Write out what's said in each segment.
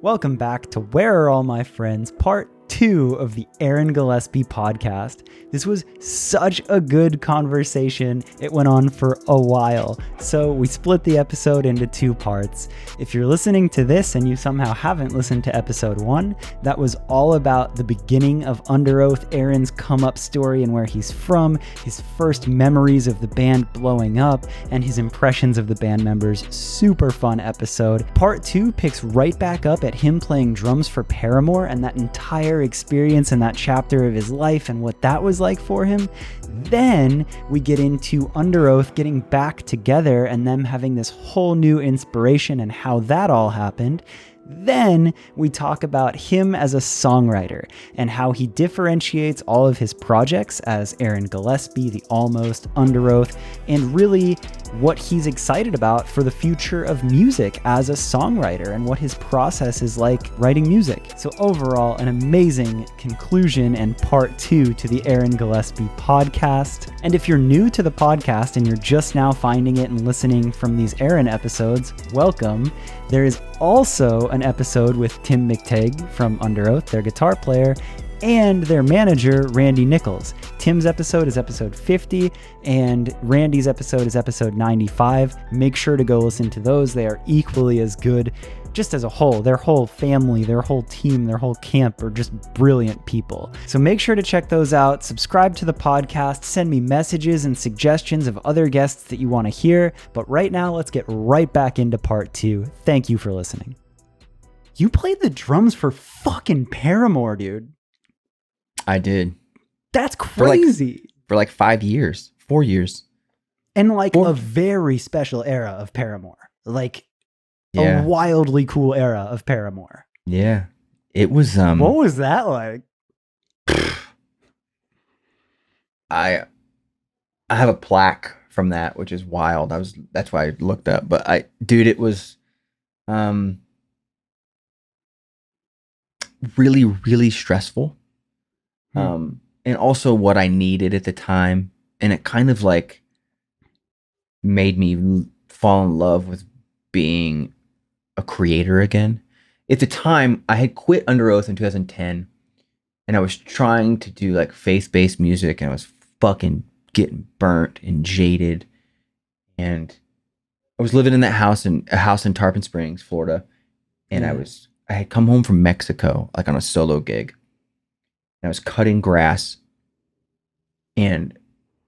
Welcome back to Where Are All My Friends, part 2 of the Aaron Gillespie podcast. This was such a good conversation. It went on for a while, so we split the episode into 2 parts. If you're listening to this and you somehow haven't listened to episode 1, that was all about the beginning of Underoath, Aaron's come-up story and where he's from, his first memories of the band blowing up, and his impressions of the band members. Super fun episode. Part 2 picks right back up at him playing drums for Paramore and that entire experience in that chapter of his life and what that was like for him. Then we get into Underoath getting back together and them having this whole new inspiration and how that all happened. Then we talk about him as a songwriter and how he differentiates all of his projects as Aaron Gillespie, The Almost, Underoath, and really what he's excited about for the future of music as a songwriter and what his process is like writing music. So overall, an amazing conclusion and part 2 to the Aaron Gillespie podcast. And if you're new to the podcast and you're just now finding it and listening from these Aaron episodes, welcome. There is also an episode with Tim McTague from Underoath, their guitar player, and their manager, Randy Nichols. Tim's episode is episode 50, and Randy's episode is episode 95. Make sure to go listen to those. They are equally as good. Just as a whole, their whole family, their whole team, their whole camp are just brilliant people. So make sure to check those out. Subscribe to the podcast. Send me messages and suggestions of other guests that you want to hear. But right now, let's get right back into part 2. Thank you for listening. You played the drums for fucking Paramore, dude. I did. That's crazy. For like 5 years, 4 years. And like a very special era of Paramore. Like a wildly cool era of Paramore. Yeah. It was what was that like? I have a plaque from that, which is wild. That's why I looked up. But it was really, really stressful. And also what I needed at the time. And it kind of like made me fall in love with being a creator again. At the time, I had quit Underoath in 2010, and I was trying to do like faith-based music, and I was fucking getting burnt and jaded. And I was living in a house in Tarpon Springs, Florida, and I had come home from Mexico, like on a solo gig. And I was cutting grass, and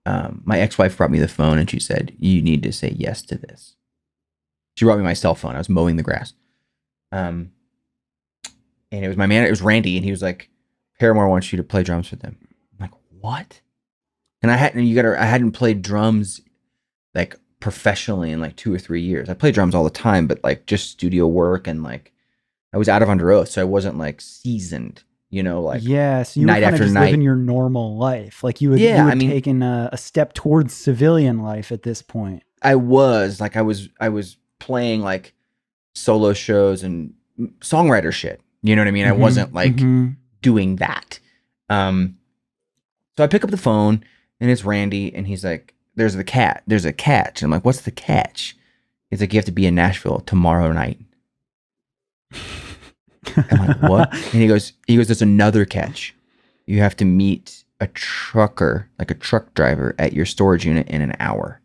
my ex-wife brought me the phone, and she said, "You need to say yes to this." She brought me my cell phone. I was mowing the grass. And it was my man, it was Randy, and he was like, "Paramore wants you to play drums for them." I'm like, "What?" And I hadn't played drums like professionally in like 2 or 3 years. I played drums all the time, but like just studio work, and like I was out of Underoath, so I wasn't like seasoned, like so you night were kind after of just night. living your normal life. Like you had taken a step towards civilian life at this point. I was playing like solo shows and songwriter shit. You know what I mean? I wasn't like doing that. So I pick up the phone, and it's Randy, and he's like, there's a catch. And I'm like, "What's the catch?" He's like, "You have to be in Nashville tomorrow night." I'm like, "What?" And he goes, "There's another catch. You have to meet a trucker, like a truck driver, at your storage unit in an hour.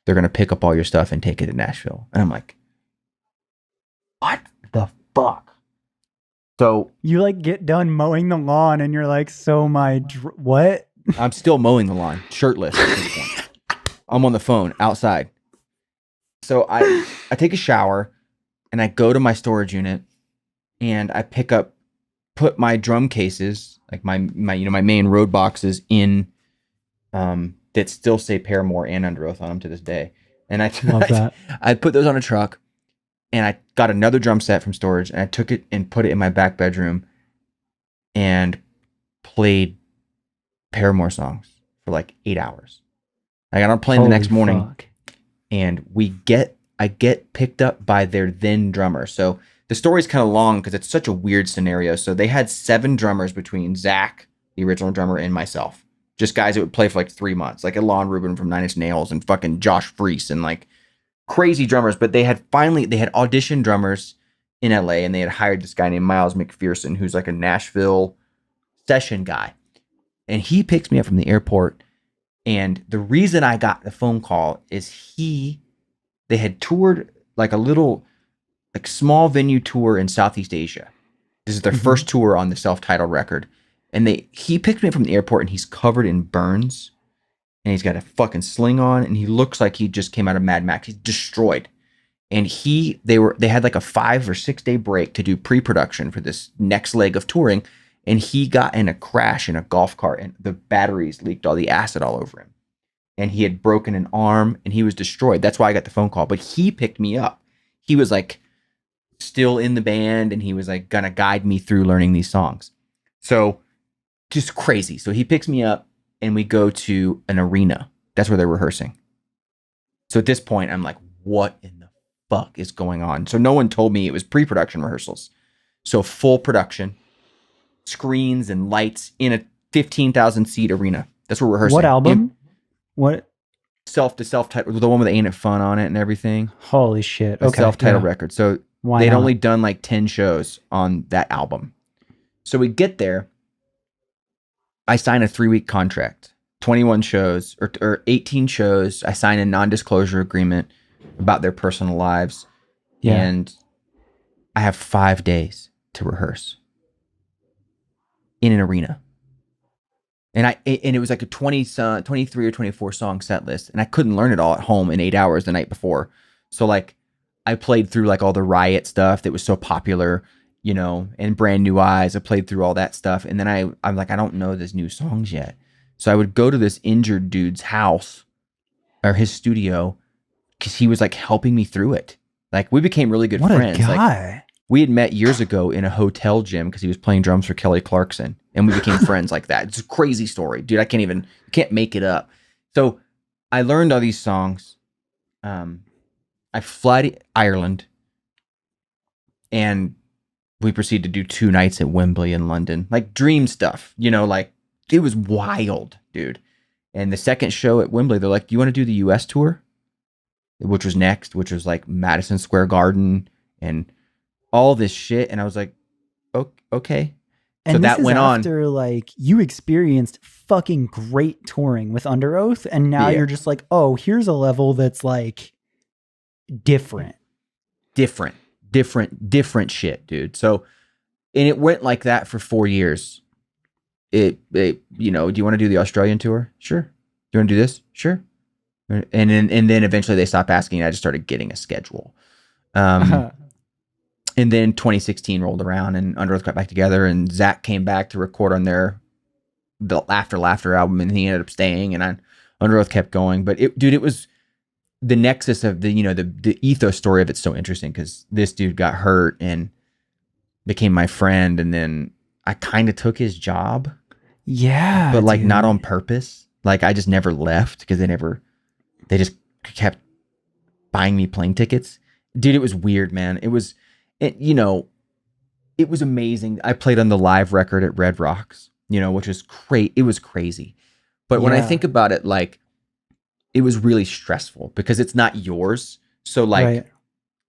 They're going to pick up all your stuff and take it to Nashville." And I'm like, "What the fuck?" So you like get done mowing the lawn, and you're like, "So what?" I'm still mowing the lawn, shirtless at this point. I'm on the phone outside. So I take a shower, and I go to my storage unit, and I put my drum cases, like my main road boxes in, that still say Paramore and Underoath on them to this day. And I put those on a truck, and I got another drum set from storage, and I took it and put it in my back bedroom and played Paramore songs for like 8 hours. I got on a plane the next morning, and I get picked up by their then drummer. So the story's kind of long because it's such a weird scenario. So they had 7 drummers between Zach, the original drummer, and myself. Just guys that would play for like 3 months, like Alon Rubin from Nine Inch Nails and fucking Josh Freese and like crazy drummers. But they had auditioned drummers in LA, and they had hired this guy named Miles McPherson, who's like a Nashville session guy. And he picks me up from the airport. And the reason I got the phone call is they had toured like a little, like small venue tour in Southeast Asia. This is their first tour on the self-titled record. And he picked me up from the airport, and he's covered in burns. And he's got a fucking sling on, and he looks like he just came out of Mad Max. He's destroyed. And they had like a 5 or 6 day break to do pre-production for this next leg of touring. And he got in a crash in a golf cart, and the batteries leaked all the acid all over him. And he had broken an arm, and he was destroyed. That's why I got the phone call. But he picked me up. He was like still in the band, and he was like gonna guide me through learning these songs. So just crazy. So he picks me up, and we go to an arena. That's where they're rehearsing. So at this point, I'm like, what in the fuck is going on? So no one told me it was pre-production rehearsals. So full production, screens and lights in a 15,000 seat arena. That's what we're rehearsing. What album? What? Self-titled, the one with Ain't It Fun on it and everything. Holy shit. Okay. Self-titled record. So Why they'd not? only done like 10 shows on that album. So we get there. I sign a 3-week contract, 21 shows or 18 shows. I sign a non-disclosure agreement about their personal lives. Yeah. And I have 5 days to rehearse in an arena. And it was like a 23 or 24 song set list. And I couldn't learn it all at home in 8 hours the night before. So like I played through like all the Riot stuff that was so popular, you know, and Brand New Eyes. I played through all that stuff. And then I'm like, I don't know these new songs yet. So I would go to this injured dude's house or his studio because he was like helping me through it. Like we became really good friends. What a guy. Like, we had met years ago in a hotel gym because he was playing drums for Kelly Clarkson, and we became friends like that. It's a crazy story, dude. I can't make it up. So I learned all these songs. I fly to Ireland, and we proceed to do 2 nights at Wembley in London, like dream stuff, you know, like it was wild, dude. And the second show at Wembley, they're like, "Do you want to do the US tour?" Which was next, which was like Madison Square Garden and all this shit. And I was like, okay. And so this that is went on. after like you experienced fucking great touring with Underoath, and now you're just like, oh, here's a level that's like different shit, dude. So, and it went like that for 4 years. It you know, do you want to do the Australian tour? Sure. Do you want to do this? Sure. And then eventually they stopped asking, and I just started getting a schedule. And then 2016 rolled around, and Underoath got back together, and Zach came back to record on the Laughter album, and he ended up staying, and Underoath kept going. But it was the nexus of the ethos story of it's so interesting because this dude got hurt and became my friend, and then I kind of took his job. Yeah. But like dude. not on purpose. Like I just never left because they just kept buying me plane tickets. Dude, it was weird, man. It was amazing. I played on the live record at Red Rocks, which was it was crazy. But when I think about it, like, it was really stressful because it's not yours. So like,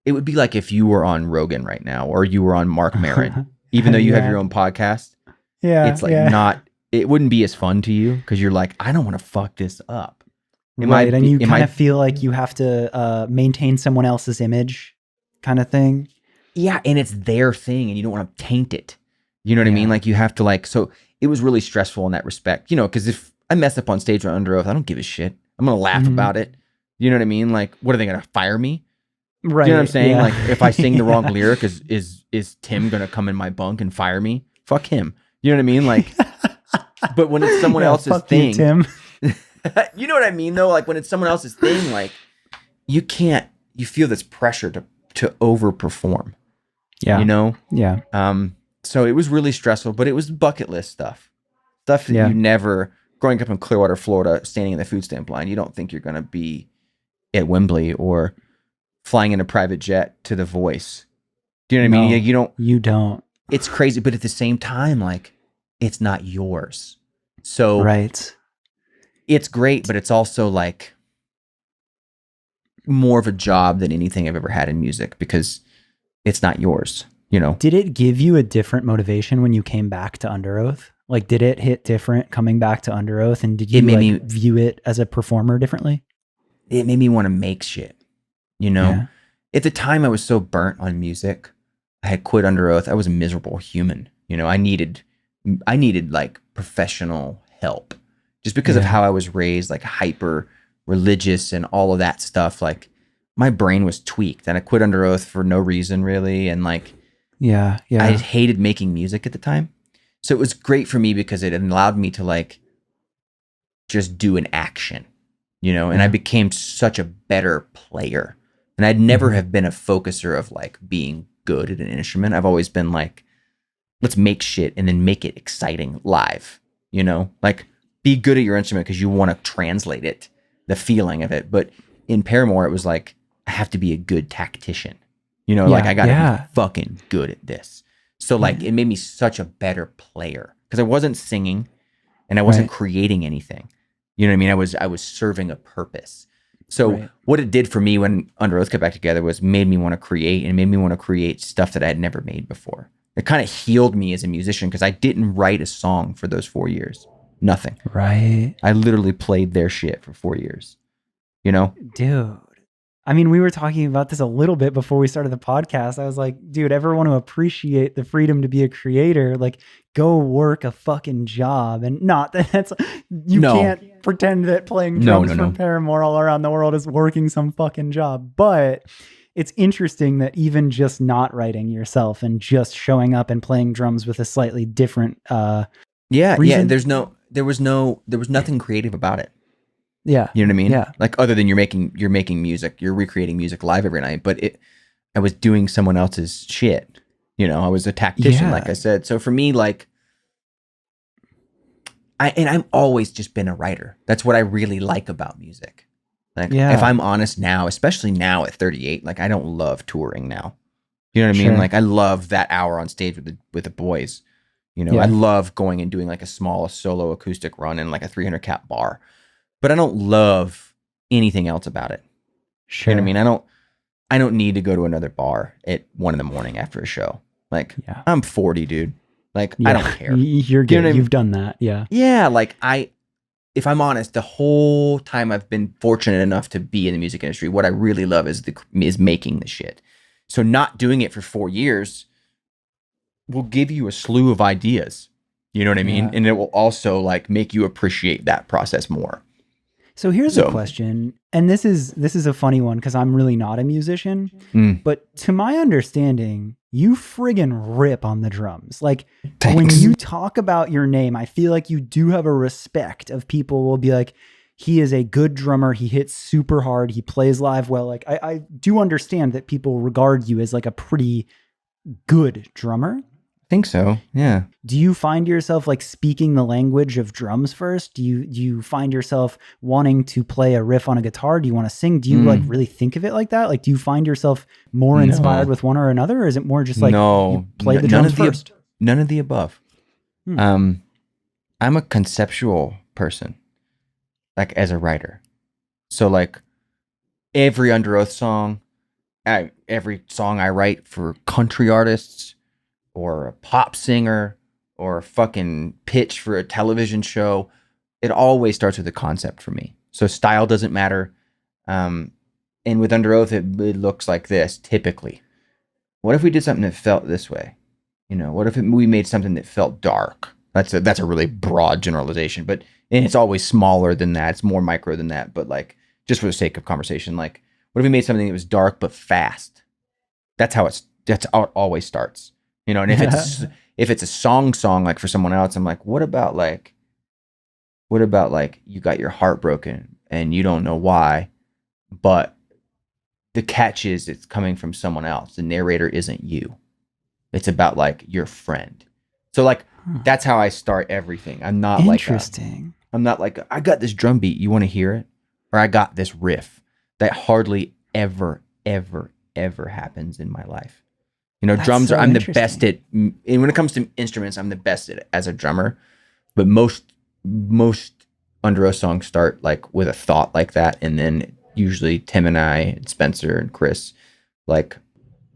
It would be like if you were on Rogan right now, or you were on Mark Maron, even though you have your own podcast. Yeah. It's like it wouldn't be as fun to you because you're like, I don't want to fuck this up. And you kind of feel like you have to maintain someone else's image kind of thing. Yeah, and it's their thing, and you don't want to taint it. You know what I mean? Like, you have to, so it was really stressful in that respect, because if I mess up on stage on Underoath, I don't give a shit. I'm going to laugh about it. You know what I mean? Like, what are they going to fire me? Right. You know what I'm saying? Yeah. Like, if I sing the wrong lyric, is Tim going to come in my bunk and fire me? Fuck him. You know what I mean? Like, but when it's someone else's thing. You, Tim. You know what I mean, though? Like, when it's someone else's thing, like, you feel this pressure to overperform. Yeah. Yeah. So it was really stressful, but it was bucket list stuff that you never, growing up in Clearwater, Florida, standing in the food stamp line, you don't think you're going to be at Wembley or flying in a private jet to The Voice. Do you know what I mean? You don't. It's crazy, but at the same time, like, it's not yours. So it's great, but it's also like more of a job than anything I've ever had in music, because it's not yours, you know? Did it give you a different motivation when you came back to Underoath? Like, did it hit different coming back to Underoath? And did you view it as a performer differently? It made me want to make shit, you know? Yeah. At the time I was so burnt on music. I had quit Underoath. I was a miserable human. You know, I needed like professional help just because of how I was raised, like hyper religious and all of that stuff. Like my brain was tweaked and I quit Underoath for no reason really. And like, I hated making music at the time. So it was great for me because it allowed me to like just do an action, you know, and I became such a better player. And I'd never have been a focuser of like being good at an instrument. I've always been like, let's make shit and then make it exciting live, you know, like be good at your instrument because you want to translate it, the feeling of it. But in Paramore, it was like, I have to be a good tactician, you know, like I got to be fucking good at this. So like it made me such a better player because I wasn't singing and I wasn't creating anything. You know what I mean? I was serving a purpose. So what it did for me when Underoath got back together was made me want to create and made me want to create stuff that I had never made before. It kind of healed me as a musician because I didn't write a song for those 4 years. Nothing. Right. I literally played their shit for 4 years. You know? Dude. I mean, we were talking about this a little bit before we started the podcast. I was like, dude, ever want to appreciate the freedom to be a creator? Like, go work a fucking job. And not that that's, you can't pretend that playing drums for Paramore all around the world is working some fucking job. But it's interesting that even just not writing yourself and just showing up and playing drums with a slightly different reason. There was nothing creative about it. Yeah. You know what I mean? Yeah. Like other than you're making music, you're recreating music live every night, but I was doing someone else's shit. You know, I was a tactician, like I said. So for me, like I've always just been a writer. That's what I really like about music. Like if I'm honest now, especially now at 38, like I don't love touring now. You know what I mean? Like I love that hour on stage with the boys. You know, I love going and doing like a small solo acoustic run in like a 300 cap bar. But I don't love anything else about it. Sure. You know what I mean? I don't need to go to another bar at 1 a.m. after a show. Like I'm 40, dude. Like I don't care. You're good. You know what I mean? You've done that. Yeah. Yeah. Like if I'm honest, the whole time I've been fortunate enough to be in the music industry, what I really love is making the shit. So not doing it for 4 years will give you a slew of ideas. You know what I mean? And it will also like make you appreciate that process more. So here's a question, and this is a funny one because I'm really not a musician, but to my understanding, you friggin' rip on the drums. Like when you talk about your name, I feel like you do have a respect of people will be like, he is a good drummer. He hits super hard. He plays live well. Like I do understand that people regard you as like a pretty good drummer. Think so. Yeah. Do you find yourself like speaking the language of drums first? Do you find yourself wanting to play a riff on a guitar? Do you want to sing? Do you like really think of it like that? Like, do you find yourself more inspired with one or another? Or is it more just like you play the drums first? None of the above. I'm a conceptual person, like as a writer. So like every Underoath song, every song I write for country artists, or a pop singer, or a fucking pitch for a television show, it always starts with a concept for me. So style doesn't matter. And with Underoath, it looks like this, typically. What if we did something that felt this way? You know, what if we made something that felt dark? That's a really broad generalization, but and it's always smaller than that. It's more micro than that. But like, just for the sake of conversation, like, what if we made something that was dark but fast? That's how it always starts. You know, and if it's a song like for someone else, I'm like, what about like you got your heart broken and you don't know why, but the catch is it's coming from someone else. The narrator isn't you. It's about like your friend. So like that's how I start everything. I'm not interesting. I'm not like I got this drum beat. You want to hear it? Or I got this riff that hardly ever happens in my life. You know, drums I'm the best at, and when it comes to instruments, I'm the best at as a drummer. But most Underoath songs start like with a thought like that, and then usually Tim and I, and Spencer and Chris, like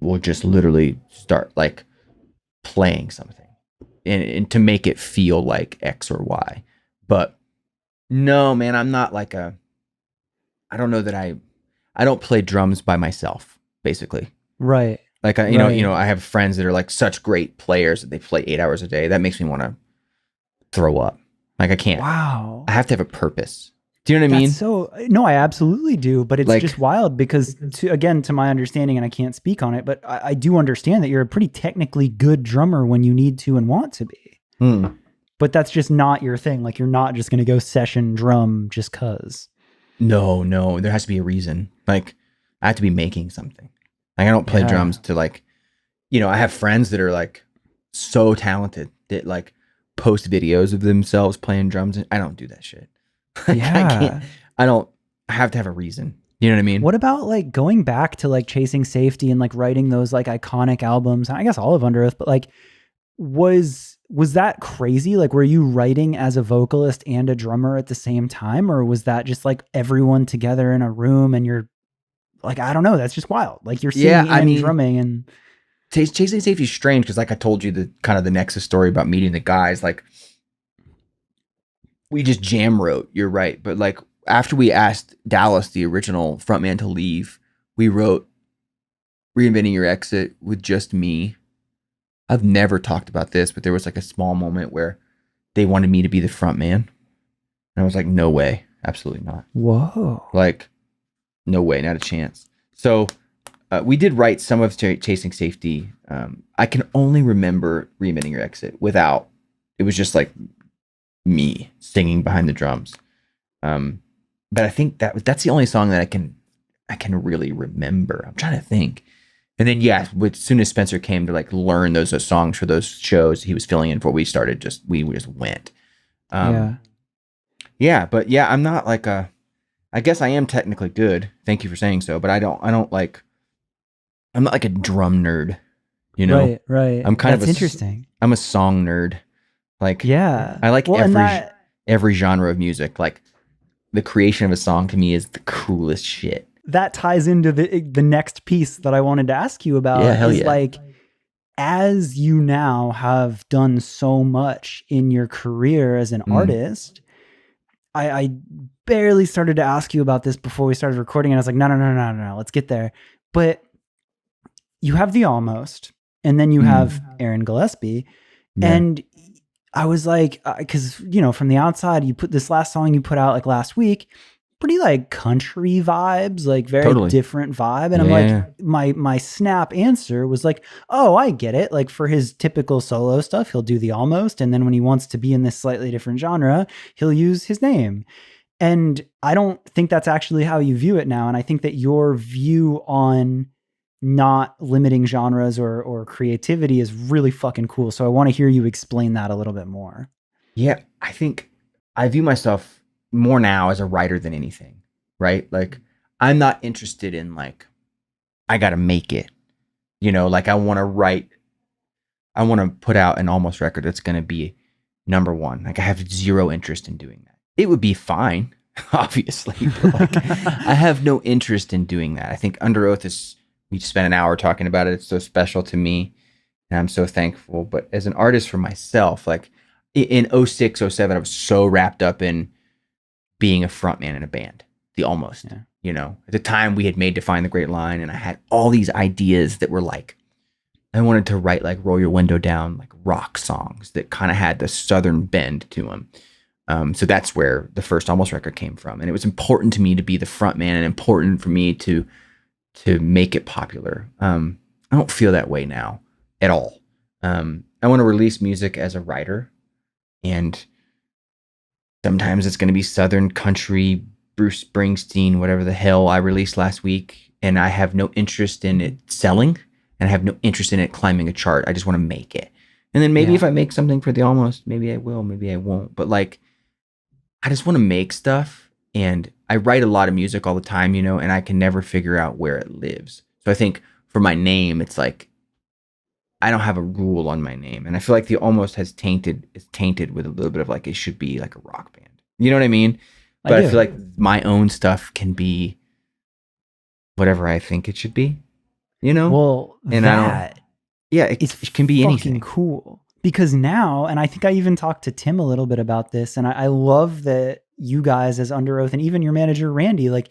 will just literally start like playing something and to make it feel like X or Y. But no, man, I'm not like I don't know that I don't play drums by myself, basically. Right. Like, I have friends that are like such great players that they play 8 hours a day. That makes me want to throw up. Like, I can't. Wow. I have to have a purpose. Do you know what I mean? No, I absolutely do. But it's Like, just wild because, to my understanding, and I can't speak on it, but I do understand that you're a pretty technically good drummer when you need to and want to be. But that's just not your thing. Like, you're not just going to go session drum just cause. No, there has to be a reason. Like, I have to be making something. Like, I don't play drums to like, I have friends that are like so talented that like post videos of themselves playing drums. And I don't do that shit. Like, Yeah. I have to have a reason. You know what I mean? What about like going back to like Chasing Safety and like writing those like iconic albums? I guess all of Underoath, but like, was that crazy? Like, were you writing as a vocalist and a drummer at the same time? Or was that just like everyone together in a room and you're like, I don't know, that's just wild. Like, you're singing and drumming and... Chasing Safety is strange because like I told you the kind of the Nexus story about meeting the guys, like we just jam wrote, you're right. But like after we asked Dallas, the original frontman, to leave, we wrote Reinventing Your Exit with just me. I've never talked about this, but there was like a small moment where they wanted me to be the frontman. And I was like, no way. Absolutely not. Whoa. Like, no way, not a chance. So we did write some of Chasing Safety. I can only remember Reinventing Your Exit without, it was just like me singing behind the drums. But I think that's the only song that I can really remember. I'm trying to think. And then, yeah, as soon as Spencer came to like learn those songs for those shows, he was filling in for, we just went. Yeah, but yeah, I'm not like I guess I am technically good. Thank you for saying so, but I don't like, I'm not like a drum nerd, you know? Right. I'm kind of interesting. I'm a song nerd. Like, yeah, I like every genre of music. Like, the creation of a song to me is the coolest shit. That ties into the next piece that I wanted to ask you about. Like, as you now have done so much in your career as an artist, I barely started to ask you about this before we started recording, and I was like, no, let's get there. But you have the Almost, and then you have Aaron Gillespie, and I was like, because from the outside, you put this last song you put out like last week, pretty like country vibes, like very different vibe. And I'm like, my snap answer was like, oh, I get it. Like, for his typical solo stuff, he'll do the Almost. And then when he wants to be in this slightly different genre, he'll use his name. And I don't think that's actually how you view it now. And I think that your view on not limiting genres or creativity is really fucking cool. So I want to hear you explain that a little bit more. Yeah, I think I view myself more now as a writer than anything, right? Like, I'm not interested in like, I got to make it, like I want to write, I want to put out an Almost record that's going to be number one. Like, I have zero interest in doing that. It would be fine, obviously, but like, I have no interest in doing that. I think Underoath we spent an hour talking about it. It's so special to me and I'm so thankful. But as an artist for myself, like in 06, 07, I was so wrapped up in being a frontman in a band, the Almost, at the time we had made Define the Great Line, and I had all these ideas that were like, I wanted to write like Roll Your Window Down, like rock songs that kind of had the Southern bend to them. So that's where the first Almost record came from. And it was important to me to be the frontman and important for me to make it popular. I don't feel that way now at all. I want to release music as a writer, and sometimes it's going to be Southern country, Bruce Springsteen, whatever the hell I released last week. And I have no interest in it selling, and I have no interest in it climbing a chart. I just want to make it. And then maybe if I make something for the Almost, maybe I will, maybe I won't. But like, I just want to make stuff. And I write a lot of music all the time, and I can never figure out where it lives. So I think for my name, it's like, I don't have a rule on my name. And I feel like the Almost is tainted with a little bit of like, it should be like a rock band. You know what I mean? But I feel like my own stuff can be whatever I think it should be. you know? Well, And that it can be fucking anything. cool. Because now, and I think I even talked to Tim a little bit about this, and I love that you guys as Underoath and even your manager, Randy, like,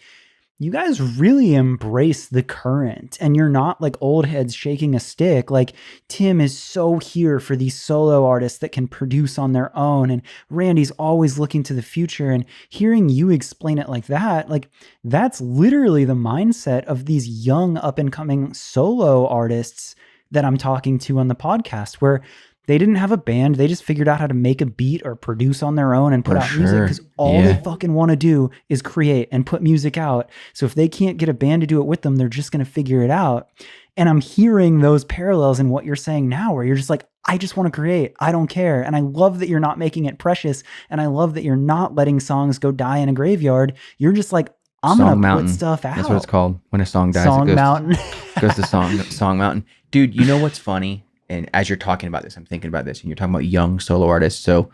you guys really embrace the current and you're not like old heads shaking a stick. Like Tim is so here for these solo artists that can produce on their own. And Randy's always looking to the future, and hearing you explain it like that, like that's literally the mindset of these young up and coming solo artists that I'm talking to on the podcast, where they didn't have a band. They just figured out how to make a beat or produce on their own and put out music, because all they fucking want to do is create and put music out. So if they can't get a band to do it with them, they're just going to figure it out. And I'm hearing those parallels in what you're saying now, where you're just like, I just want to create. I don't care. And I love that you're not making it precious. And I love that you're not letting songs go die in a graveyard. You're just like, I'm going to put stuff out. That's what it's called. When a song dies, Song it goes Mountain. goes to Song Mountain. Dude, you know what's funny? And as you're talking about this, I'm thinking about this, and you're talking about young solo artists. So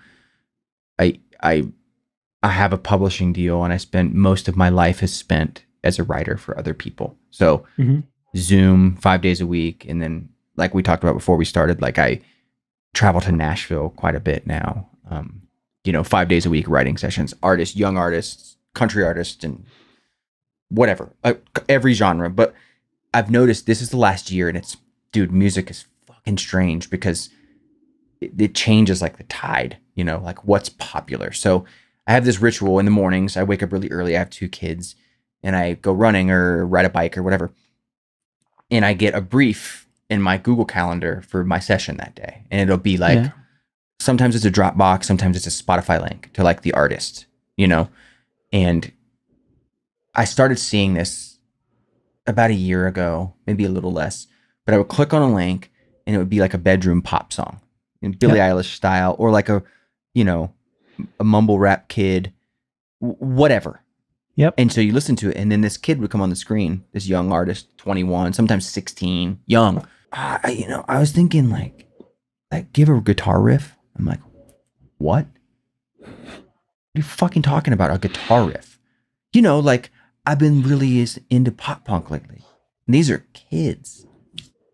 I have a publishing deal, and I spent most of my life is spent as a writer for other people. So Zoom 5 days a week. And then like we talked about before we started, like I travel to Nashville quite a bit now. 5 days a week writing sessions, artists, young artists, country artists, and whatever, every genre. But I've noticed this is the last year, and music is fucking strange because it changes like the tide, like what's popular. So I have this ritual in the mornings. I wake up really early. I have 2 kids, and I go running or ride a bike or whatever. And I get a brief in my Google Calendar for my session that day. And it'll be like, sometimes it's a Dropbox, sometimes it's a Spotify link to like the artist, and I started seeing this about a year ago, maybe a little less, but I would click on a link and it would be like a bedroom pop song in Billie Eilish style, or like a mumble rap kid, whatever. Yep. And so you listen to it, and then this kid would come on the screen, this young artist, 21, sometimes 16, young. I was thinking like give a guitar riff. I'm like, what? What are you fucking talking about? A guitar riff? Like I've been really into pop punk lately. And these are kids,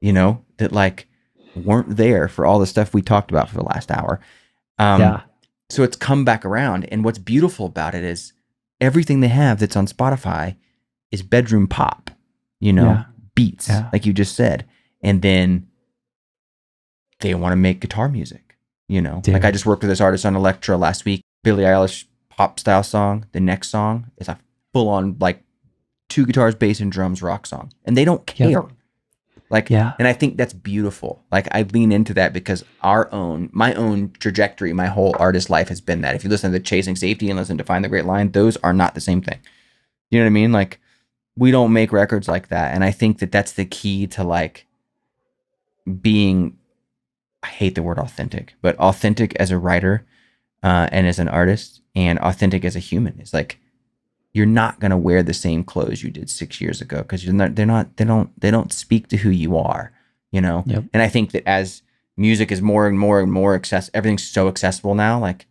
that like weren't there for all the stuff we talked about for the last hour. So it's come back around. And what's beautiful about it is everything they have that's on Spotify is bedroom pop, beats, like you just said. And then they want to make guitar music, Like I just worked with this artist on Electra last week, Billie Eilish pop style song. The next song is a full on like 2 guitars, bass, and drums rock song. And they don't care. And I think that's beautiful. Like I lean into that because my own trajectory, my whole artist life has been that. If you listen to Chasing Safety and listen to Find the Great Line, those are not the same thing. You know what I mean? Like we don't make records like that. And I think that that's the key to like being, I hate the word authentic, but authentic as a writer and as an artist, and authentic as a human. It's like, you're not going to wear the same clothes you did 6 years ago because they don't speak to who you are, Yep. And I think that as music is more and more and more everything's so accessible now, like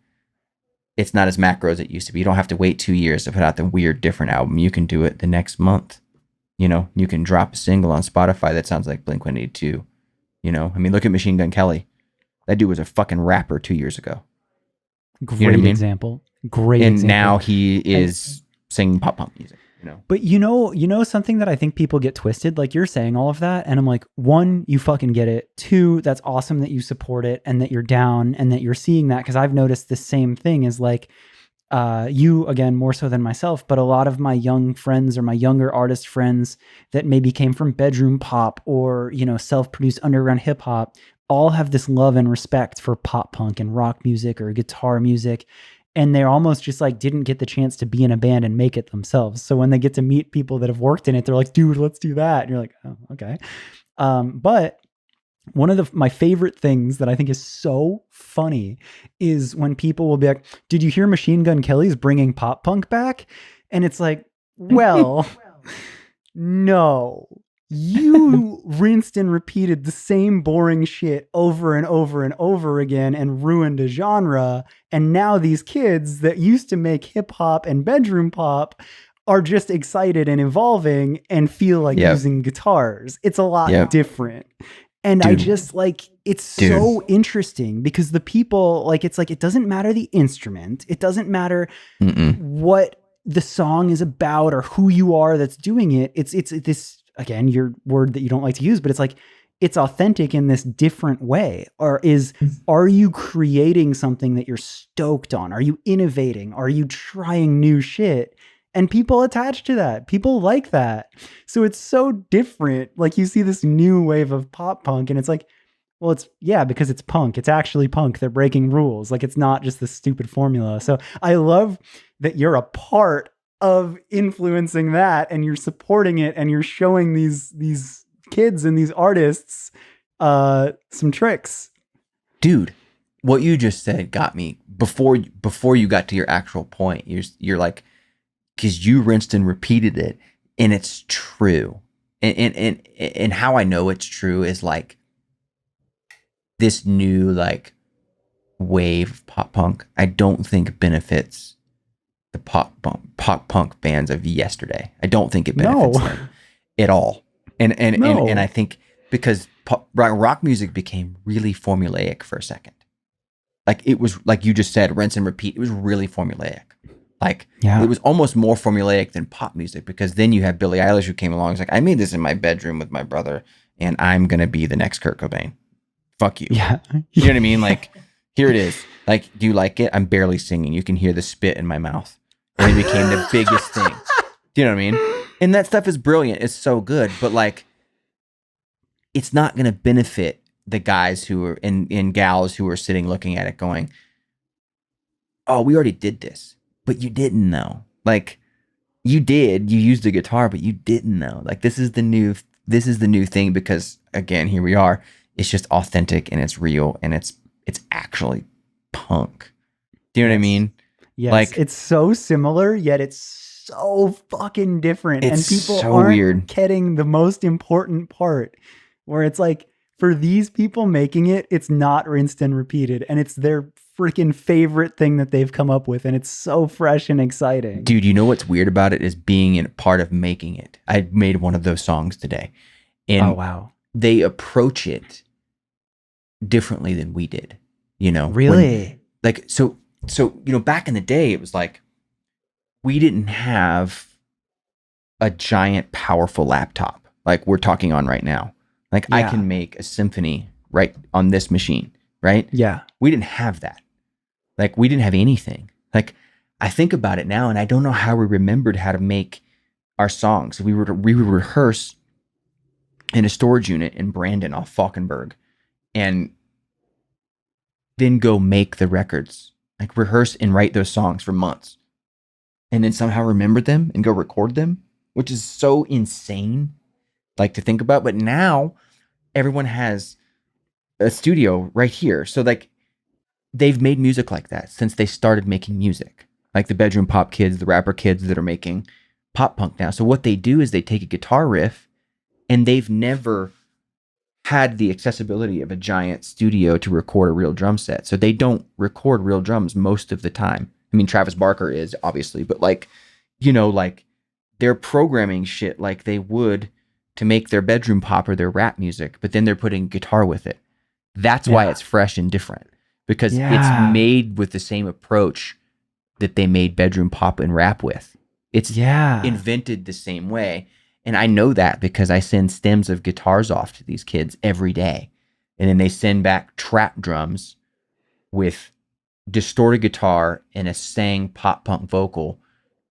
it's not as macro as it used to be. You don't have to wait 2 years to put out the weird different album. You can do it the next month. You can drop a single on Spotify that sounds like Blink-182. I mean, look at Machine Gun Kelly. That dude was a fucking rapper 2 years ago. Great example. Great and example. Now he is singing pop punk music, But something that I think people get twisted, like you're saying all of that, and I'm like, 1, you fucking get it. 2, that's awesome that you support it and that you're down and that you're seeing that, because I've noticed the same thing is like, you again, more so than myself, but a lot of my young friends or my younger artist friends that maybe came from bedroom pop or, self-produced underground hip hop, all have this love and respect for pop punk and rock music or guitar music. And they're almost just like didn't get the chance to be in a band and make it themselves. So when they get to meet people that have worked in it, they're like, dude, let's do that. And you're like, oh, okay. But one of my favorite things that I think is so funny is when people will be like, did you hear Machine Gun Kelly's bringing pop punk back? And it's like, well, no. You rinsed and repeated the same boring shit over and over and over again and ruined a genre. And now these kids that used to make hip hop and bedroom pop are just excited and evolving and feel like Yep. using guitars. It's a lot Yep. different. And Dude. I just like, it's so interesting because the people, like, it's like, it doesn't matter the instrument. It doesn't matter what the song is about or who you are that's doing it. It's this, again, your word that you don't like to use, but it's like, it's authentic in this different way. Are you creating something that you're stoked on? Are you innovating? Are you trying new shit? And people attach to that. People like that. So it's so different. Like you see this new wave of pop punk and it's like, well, because it's punk. It's actually punk. They're breaking rules. Like it's not just this stupid formula. So I love that you're a part of influencing that and you're supporting it and you're showing these kids and these artists some tricks. Dude, what you just said got me before you got to your actual point. You're like, because you rinsed and repeated it and it's true. And how I know it's true is like this new like wave of pop punk, I don't think benefits the pop punk bands of yesterday. I don't think it benefits them at all. And I think because rock music became really formulaic for a second. Like it was, like you just said, rinse and repeat. It was really formulaic. Like it was almost more formulaic than pop music, because then you have Billie Eilish who came along. It's like, I made this in my bedroom with my brother and I'm going to be the next Kurt Cobain. Fuck you. Yeah. You know what I mean? Like, here it is. Like, do you like it? I'm barely singing. You can hear the spit in my mouth. And it became the biggest thing. Do you know what I mean? And that stuff is brilliant. It's so good. But like, it's not going to benefit the guys who are and gals who are sitting looking at it going, oh, we already did this. But you didn't know. Like, you did. You used the guitar, but you didn't know. Like, this is the new thing, because again, here we are. It's just authentic and it's real and it's actually punk. Do you know what I mean? Yes. Like, it's so similar, yet it's so fucking different. And people so aren't weird. getting the most important part, where it's like, for these people making it, it's not rinsed and repeated. And it's their freaking favorite thing that they've come up with. And it's so fresh and exciting. Dude, you know what's weird about it is being in part of making it. I made one of those songs today. And oh, wow. They approach it differently than we did, you know? Really? So, you know, back in the day, it was like, we didn't have a giant, powerful laptop like we're talking on right now. Like, I can make a symphony right on this machine, right? Yeah. We didn't have that. Like, we didn't have anything. Like, I think about it now, and I don't know how we remembered how to make our songs. We would rehearse in a storage unit in Brandon off Falkenberg, and then go make the records. Like, rehearse and write those songs for months, and then somehow remember them and go record them, which is so insane, like, to think about. But now everyone has a studio right here. So like, they've made music like that since they started making music, like the bedroom pop kids, the rapper kids that are making pop punk now. So what they do is they take a guitar riff, and they've never had the accessibility of a giant studio to record a real drum set. So they don't record real drums most of the time. I mean, Travis Barker is, obviously, but like, you know, like, they're programming shit like they would to make their bedroom pop or their rap music, but then they're putting guitar with it. That's why it's fresh and different, because it's made with the same approach that they made bedroom pop and rap with. It's invented the same way. And I know that because I send stems of guitars off to these kids every day. And then they send back trap drums with distorted guitar and a sang pop punk vocal,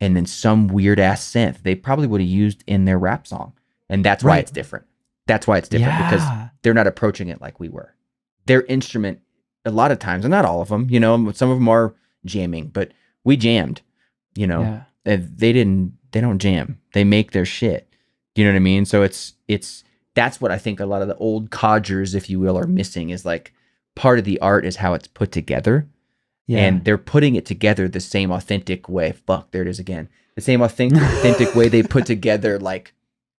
and then some weird ass synth they probably would have used in their rap song. And that's why it's different. That's why it's different, because they're not approaching it like we were. Their instrument, a lot of times, and not all of them, you know, some of them are jamming, but we jammed, you know. They don't jam. They make their shit. You know what I mean? So that's what I think a lot of the old codgers, if you will, are missing, is like, part of the art is how it's put together. And they're putting it together the same authentic way. Fuck, there it is again. The same authentic way they put together like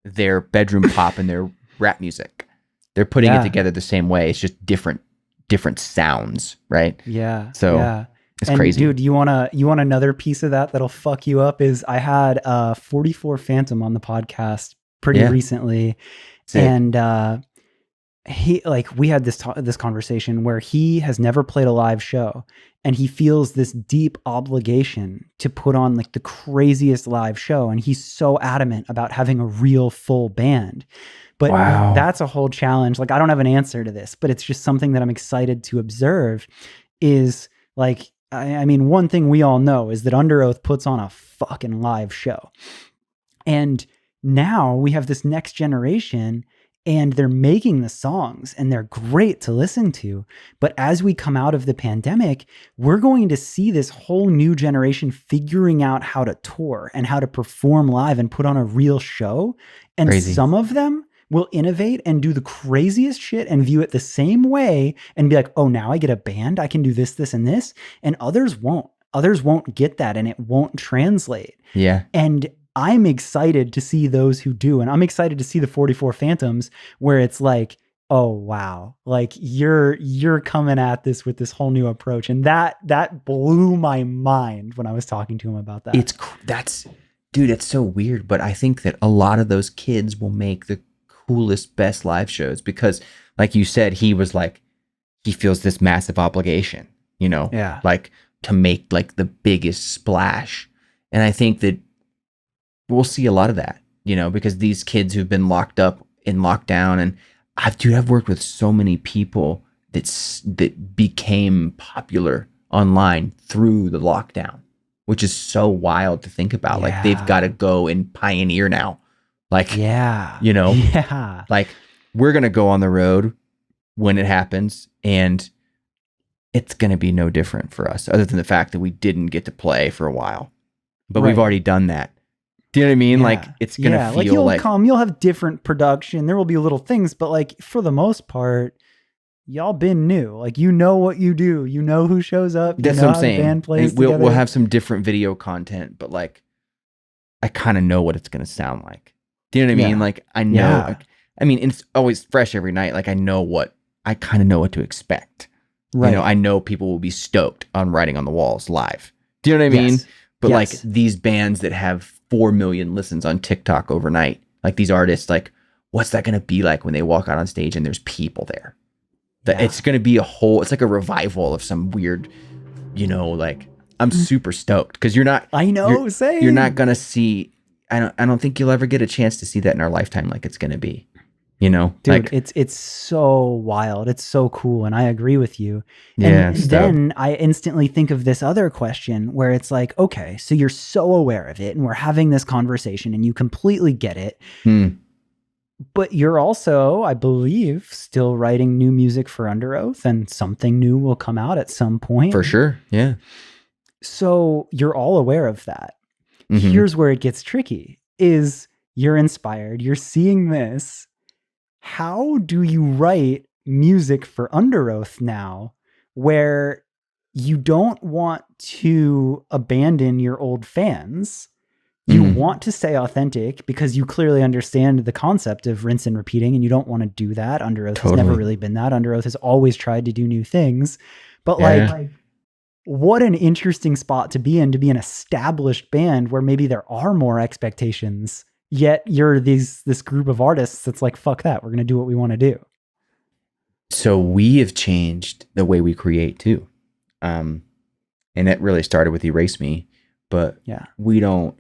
their bedroom pop and their rap music. They're putting it together the same way. It's just different sounds, right? Yeah. So yeah. It's and crazy. dude, you want another piece of that that'll fuck you up is I had 44 Phantom on the podcast pretty Yeah. recently. Sick. And we had this conversation where he has never played a live show and he feels this deep obligation to put on like the craziest live show, and he's so adamant about having a real full band. But Wow. that's a whole challenge. Like, I don't have an answer to this, but it's just something that I'm excited to observe. Is like, I mean, one thing we all know is that Underoath puts on a fucking live show. And now we have this next generation and they're making the songs and they're great to listen to. But as we come out of the pandemic, we're going to see this whole new generation figuring out how to tour and how to perform live and put on a real show. And Crazy. Some of them will innovate and do the craziest shit and view it the same way and be like, oh, now I get a band, I can do this, this, and this. And others won't. Others won't get that and it won't translate. Yeah. And I'm excited to see those who do. And I'm excited to see the 44 Phantoms where it's like, oh, wow, like you're coming at this with this whole new approach. And that blew my mind when I was talking to him about that. It's so weird. But I think that a lot of those kids will make the coolest, best live shows because, like you said, he was like, he feels this massive obligation, Yeah. like to make like the biggest splash. And I think that we'll see a lot of that, because these kids who've been locked up in lockdown, and I've worked with so many people that became popular online through the lockdown, which is so wild to think about. Yeah. Like they've got to go and pioneer now. Like, yeah, yeah, like we're going to go on the road when it happens, and it's going to be no different for us other than the fact that we didn't get to play for a while, but Right. we've already done that. Do you know what I mean? Yeah. Like it's going to feel like you'll have different production. There will be little things, but like for the most part, y'all been new. Like, what you do, who shows up. That's what I'm how saying. The band plays we'll together. have some different video content, but like, I kind of know what it's going to sound like. Do you know what I mean? Like I know, Yeah. It's always fresh every night. Like I kind of know what to expect. Right. I know people will be stoked on Writing on the Walls live. Do you know what I mean? Yes. But Yes. like these bands that have 4 million listens on TikTok overnight, like these artists, like what's that going to be like when they walk out on stage and there's people there? That Yeah. it's going to be it's like a revival of some weird, like I'm super stoked because you're not going to see, I don't think you'll ever get a chance to see that in our lifetime. Like it's going to be, Dude, like, it's so wild. It's so cool. And I agree with you. Yeah, And then I instantly think of this other question where it's like, okay, so you're so aware of it and we're having this conversation and you completely get it. But you're also, I believe, still writing new music for Underoath, and something new will come out at some point. for sure. Yeah. So you're all aware of that. Mhm. Here's where it gets tricky is you're inspired. You're seeing this. How do you write music for Underoath now where you don't want to abandon your old fans? You want to stay authentic because you clearly understand the concept of rinse and repeating, and you don't want to do that. Underoath has never really been that. Underoath has always tried to do new things. But like, what an interesting spot to be an established band where maybe there are more expectations, yet you're this group of artists that's like, fuck that, we're going to do what we want to do. So we have changed the way we create too. And that really started with Erase Me, but Yeah. we don't,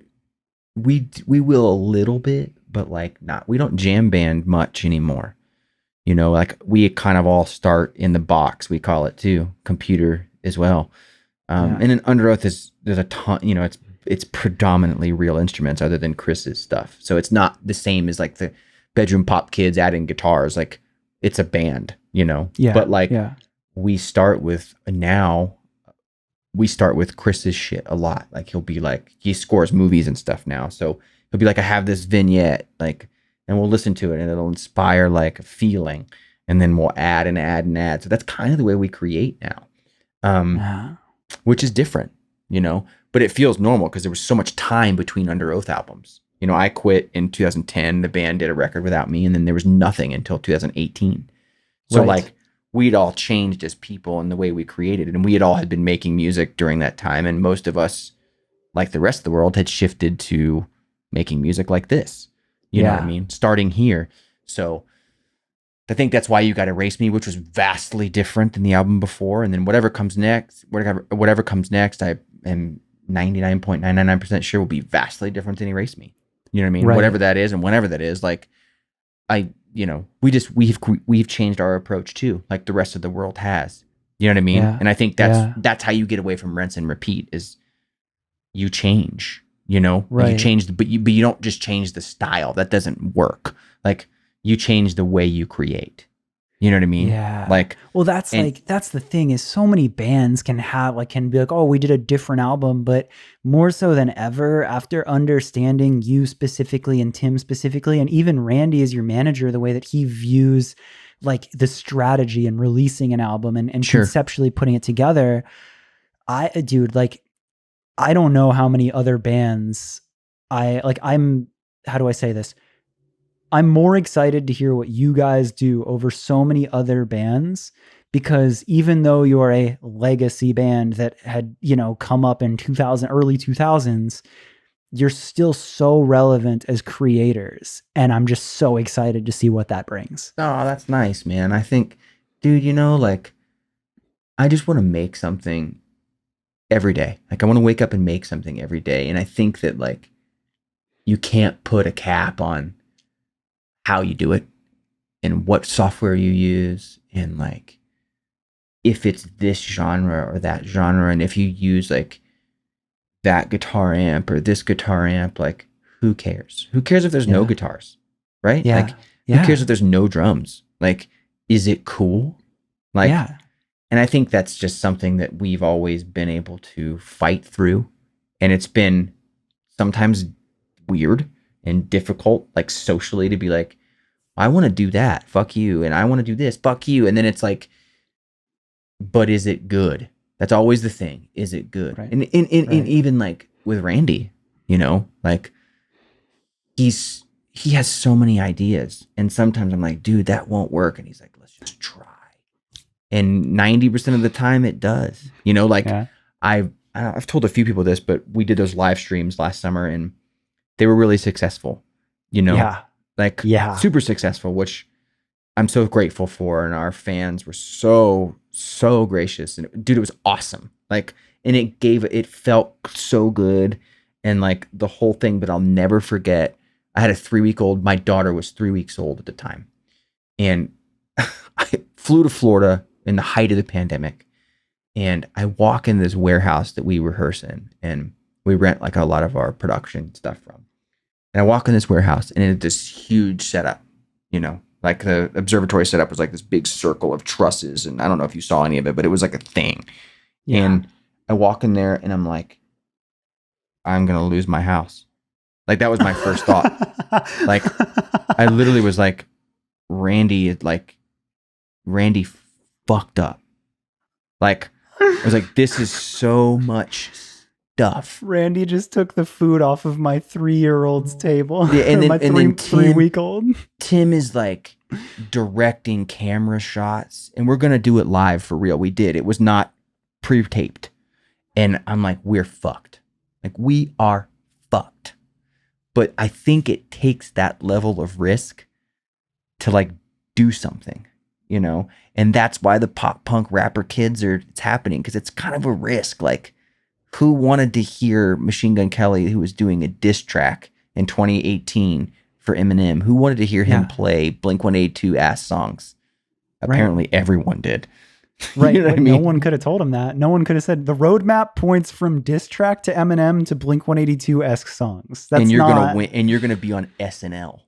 we will a little bit, but like we don't jam band much anymore. Like we kind of all start in the box, we call it too, computer as well. And in Underoath there's a ton, it's predominantly real instruments other than Chris's stuff. So it's not the same as like the bedroom pop kids adding guitars. Like it's a band, Yeah. but like we start with Chris's shit a lot. Like he'll be like, he scores movies and stuff now. So he'll be like, I have this vignette, like, and we'll listen to it and it'll inspire like a feeling, and then we'll add and add and add. So that's kind of the way we create now. Which is different, but it feels normal because there was so much time between Underoath albums. I quit in 2010, the band did a record without me, and then there was nothing until 2018. So like we'd all changed as people and the way we created it. And we had all had been making music during that time. And most of us, like the rest of the world, had shifted to making music like this. You know what I mean? Starting here. So I think that's why you got Erase Me, which was vastly different than the album before. And then whatever comes next, I am 99.999% sure will be vastly different than Erase Me. You know what I mean? Right. Whatever that is and whenever that is, like we've changed our approach too, like the rest of the world has. You know what I mean? Yeah. And I think that's how you get away from rinse and repeat is you change. You know, right. You change, but you don't just change the style. That doesn't work. Like you change the way you create. You know what I mean? Yeah. Like, well, that's the thing is so many bands can be like, oh, we did a different album, but more so than ever after understanding you specifically and Tim specifically, and even Randy as your manager, the way that he views like the strategy and releasing an album and conceptually putting it together. I don't know how many other bands how do I say this? I'm more excited to hear what you guys do over so many other bands, because even though you're a legacy band that had, come up in early 2000s, you're still so relevant as creators. And I'm just so excited to see what that brings. Oh, that's nice, man. I think, dude, I just want to make something every day. Like I want to wake up and make something every day. And I think that like you can't put a cap on how you do it and what software you use and like if it's this genre or that genre, and if you use like that guitar amp or this guitar amp, like who cares if there's no guitars, right? Who cares if there's no drums? Like, is it cool? Like, and I think that's just something that we've always been able to fight through, and it's been sometimes weird and difficult, like socially, to be like, I want to do that, fuck you, and I want to do this, fuck you, and then it's like, but is it good? That's always the thing. Is it good? Right. And even like with Randy, like he has so many ideas, and sometimes I'm like, dude, that won't work, and he's like, let's just try, and 90% of the time it does. I've told a few people this, but we did those live streams last summer, and they were really successful, super successful, which I'm so grateful for. And our fans were so gracious, and dude, it was awesome. Like, and it felt so good. And like the whole thing, but I'll never forget, I had a 3-week-old, my daughter was 3 weeks old at the time. And I flew to Florida in the height of the pandemic. And I walk in this warehouse that we rehearse in, and we rent like a lot of our production stuff from. And I walk in this warehouse, and it's this huge setup, like the observatory setup was like this big circle of trusses. And I don't know if you saw any of it, but it was like a thing. Yeah. And I walk in there and I'm like, I'm going to lose my house. Like that was my first thought. Like I literally was like, Randy fucked up. Like I was like, this is so much stuff. Randy just took the food off of my 3-year-old's table. Yeah, and then 3-week-old. Tim is like directing camera shots, and we're gonna do it live for real. We did. It was not pre-taped, and I'm like, we're fucked. Like we are fucked. But I think it takes that level of risk to like do something, and that's why the pop punk rapper kids it's happening, because it's kind of a risk. Like, who wanted to hear Machine Gun Kelly, who was doing a diss track in 2018 for Eminem? Who wanted to hear him play Blink-182 ass songs? Apparently everyone did. Right. What I mean? No one could have told him that. No one could have said the roadmap points from diss track to Eminem to Blink-182-esque songs. That's and you're gonna win, and you're gonna be on SNL.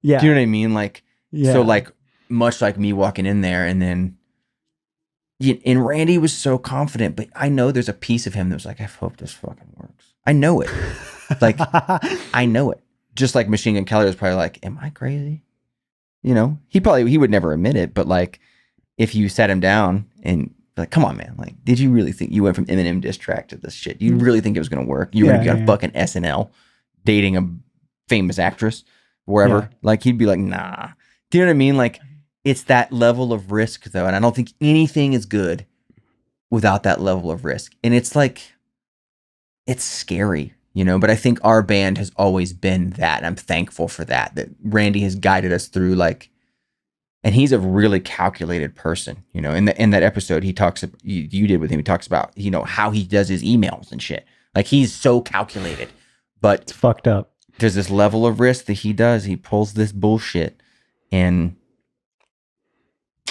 Yeah. Do you know what I mean? Like, so like much like me walking in there, and then and Randy was so confident, but I know there's a piece of him that was like, I hope this fucking works. I know it. Like, I know it. Just like Machine Gun Kelly was probably like, am I crazy? He would never admit it, but like, if you sat him down and like, come on, man, like, did you really think you went from Eminem diss track to this shit? You really think it was going to work? You were going to be on fucking SNL dating a famous actress, wherever. Yeah. Like, he'd be like, nah. Do you know what I mean? Like, it's that level of risk though. And I don't think anything is good without that level of risk. And it's like, it's scary, you know, but I think our band has always been that. And I'm thankful for that Randy has guided us through, like, and he's a really calculated person, you know, in that episode, he talks, you did with him, he talks about, you know, how he does his emails and shit. Like, he's so calculated, but it's fucked up. There's this level of risk that he does. He pulls this bullshit, and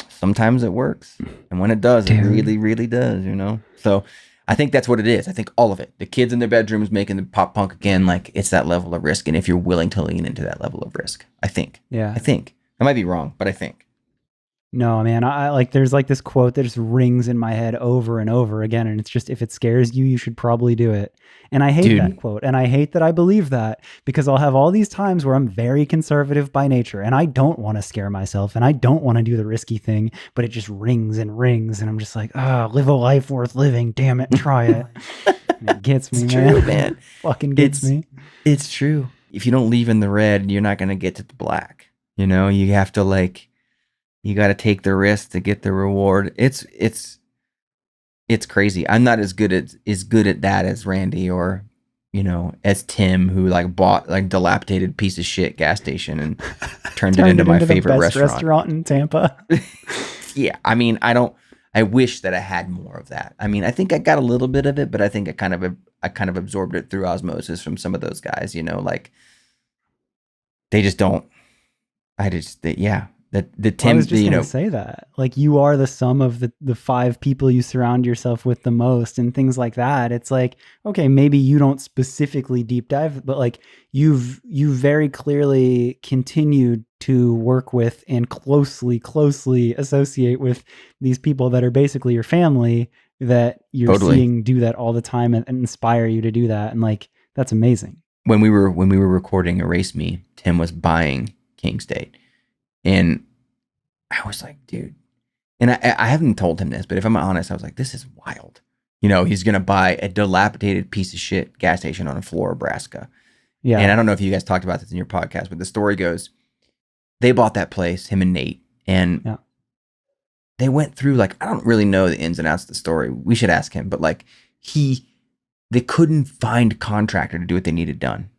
sometimes it works. And when it does, it really, really does, you know? So I think that's what it is. I think all of it. The kids in their bedrooms making the pop punk again, like, it's that level of risk. And if you're willing to lean into that level of risk, I think. Yeah. I think. I might be wrong, but I think. No, man, I like, there's like this quote that just rings in my head over and over again. And it's just, if it scares you, you should probably do it. And I hate that quote. And I hate that I believe that, because I'll have all these times where I'm very conservative by nature and I don't want to scare myself and I don't want to do the risky thing, but it just rings and rings. And I'm just like, live a life worth living. Damn it. Try it. And it gets me, it's man. True, man. Fucking gets me. It's true. If you don't leave in the red, you're not going to get to the black. You know, you have to, like, you got to take the risk to get the reward. It's crazy. I'm not as good at that as Randy, or, you know, as Tim, who like bought like dilapidated piece of shit gas station and turned it into my favorite the best restaurant in Tampa. Yeah, I mean, I wish that I had more of that. I mean, I think I got a little bit of it, but I think I kind of absorbed it through osmosis from some of those guys. You know, like, they just don't. Yeah. The Tim, I was just gonna say that, like, you are the sum of the 5 people you surround yourself with the most and things like that. It's like, okay, maybe you don't specifically deep dive, but like, you very clearly continued to work with and closely associate with these people that are basically your family, that you're seeing do that all the time and inspire you to do that. And like, that's amazing. When we were recording Erase Me, Tim was buying King State. And I was like, dude, and I haven't told him this, but if I'm honest, I was like, this is wild. You know, he's going to buy a dilapidated piece of shit gas station on Flora, Nebraska. Yeah. And I don't know if you guys talked about this in your podcast, but the story goes, they bought that place, him and Nate, and they went through, like, I don't really know the ins and outs of the story. We should ask him, but like, they couldn't find a contractor to do what they needed done.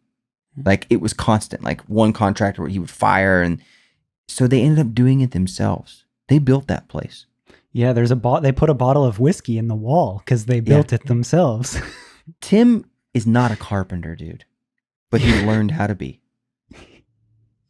Like, it was constant, like one contractor where he would fire, and so they ended up doing it themselves. They built that place. Yeah, they put a bottle of whiskey in the wall because they built it themselves. Tim is not a carpenter, dude, but he learned how to be.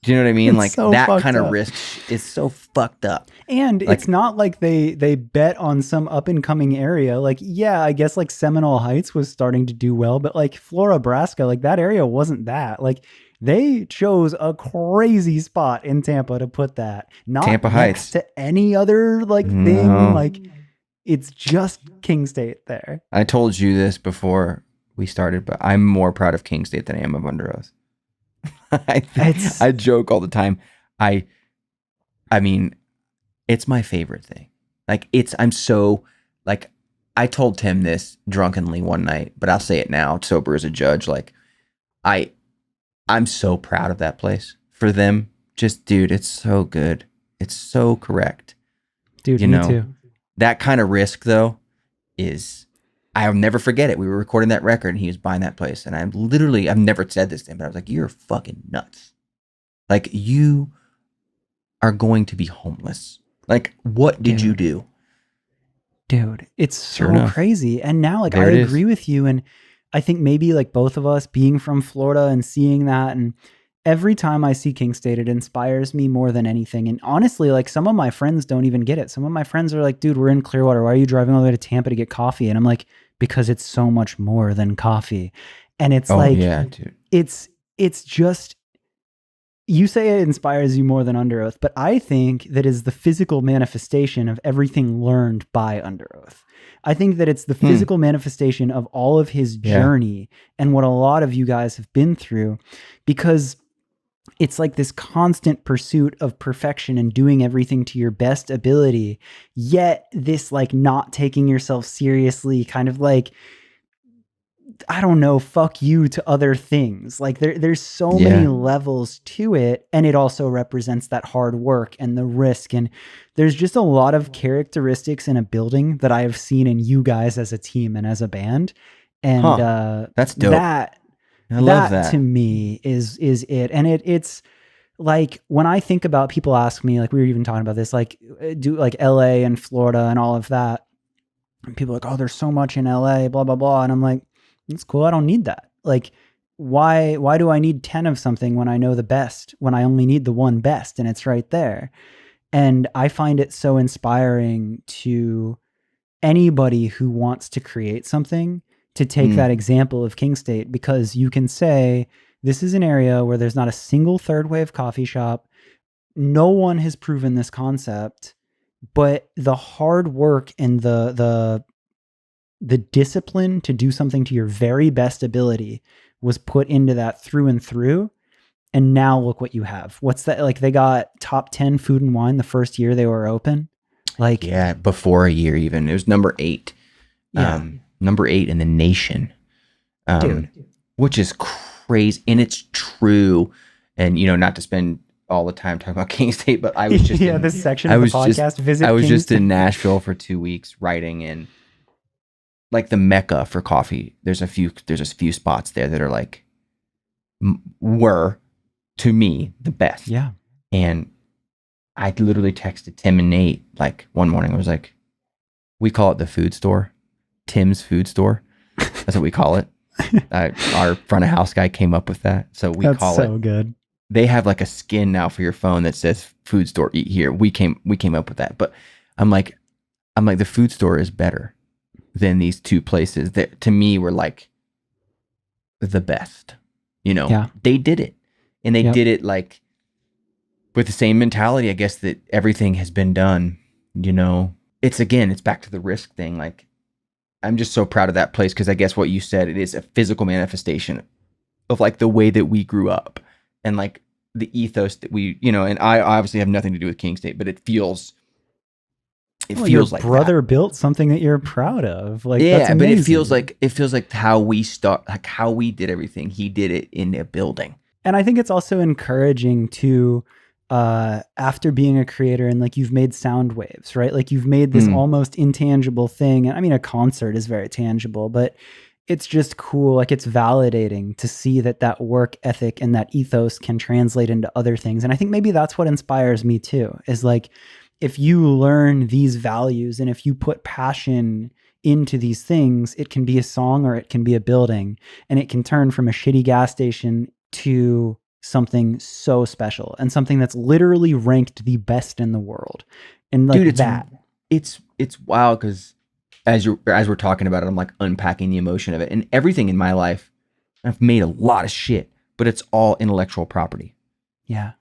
Do you know what I mean? It's like, so that kind of risk is so fucked up. And like, it's not like they bet on some up and coming area. Like, yeah, I guess like Seminole Heights was starting to do well, but like Flora, Nebraska, like that area wasn't that. Like, they chose a crazy spot in Tampa to put that. Not Tampa Heights to any other like thing. Like, it's just King State there. I told you this before we started, but I'm more proud of King State than I am of Underoath. I joke all the time. I mean, it's my favorite thing. Like, I'm so, like, I told Tim this drunkenly one night, but I'll say it now, sober as a judge. Like, I'm so proud of that place for them. Just, dude, it's so good. It's so correct. Dude, me too. That kind of risk, though, I'll never forget it. We were recording that record and he was buying that place. And I've never said this to him, but I was like, you're fucking nuts. Like, you are going to be homeless. Like, what did you do? Dude, it's so crazy. And now, like, I agree with you. And I think maybe like both of us being from Florida and seeing that, and every time I see King State, it inspires me more than anything. And honestly, like, some of my friends don't even get it. Some of my friends are like, dude, we're in Clearwater. Why are you driving all the way to Tampa to get coffee? And I'm like, because it's so much more than coffee. And it's dude. It's just, you say it inspires you more than Underoath, but I think that is the physical manifestation of everything learned by Underoath. I think that it's the physical manifestation of all of his journey and what a lot of you guys have been through, because it's like this constant pursuit of perfection and doing everything to your best ability, yet this like not taking yourself seriously, kind of like I don't know, fuck you to other things. Like there's so many Yeah. levels to it. And it also represents that hard work and the risk. And there's just a lot of characteristics in a building that I have seen in you guys as a team and as a band. And That's dope. that I love that to that. me is it. And it's like when I think about, people ask me, like we were even talking about this, like do like LA and Florida and all of that. And people are like, oh, there's so much in LA, blah, blah, blah. And I'm like, that's cool. I don't need that. Like, why do I need 10 of something when I know the best, when I only need the one best and it's right there? And I find it so inspiring to anybody who wants to create something to take that example of King State, because you can say, this is an area where there's not a single third wave coffee shop. No one has proven this concept, but the hard work and the discipline to do something to your very best ability was put into that through and through. And now look what you have. What's that? Like they got top 10 Food and Wine the first year they were open. Like, Yeah, before a year even. It was number 8. yeah, Number 8 in the nation. dude. Which is crazy. And it's true. And, not to spend all the time talking about King State, but I was just this section of the podcast, visit I was King just State. in Nashville for 2 weeks writing in like the Mecca for coffee. There's a few spots there that are like were to me the best. Yeah. And I literally texted Tim and Nate like one morning. I was like, we call it the food store, Tim's food store. That's what we call it. Our front of house guy came up with that. So we That's call so it. good. They have like a skin now for your phone that says food store, eat here. We came up with that. But I'm like, the food store is better than these two places that to me were like the best. Yeah. They did it. And they Yep. did it like with the same mentality, I guess, that everything has been done. It's back to the risk thing. Like, I'm just so proud of that place because I guess what you said, it is a physical manifestation of like the way that we grew up and like the ethos that we, and I obviously have nothing to do with King State, but it feels Your like brother that. built something that you're proud of. Like, Yeah, that's but amazing. it feels like how we start, like how we did everything. He did it in a building. And I think it's also encouraging to, after being a creator and like you've made sound waves, right? Like you've made this almost intangible thing. I mean, a concert is very tangible, but it's just cool. Like it's validating to see that work ethic and that ethos can translate into other things. And I think maybe that's what inspires me too, is like, if you learn these values and if you put passion into these things, it can be a song or it can be a building, and it can turn from a shitty gas station to something so special and something that's literally ranked the best in the world. And like, Dude, that. it's wild because as we're talking about it, I'm like unpacking the emotion of it. And everything in my life, I've made a lot of shit, but it's all intellectual property. Yeah.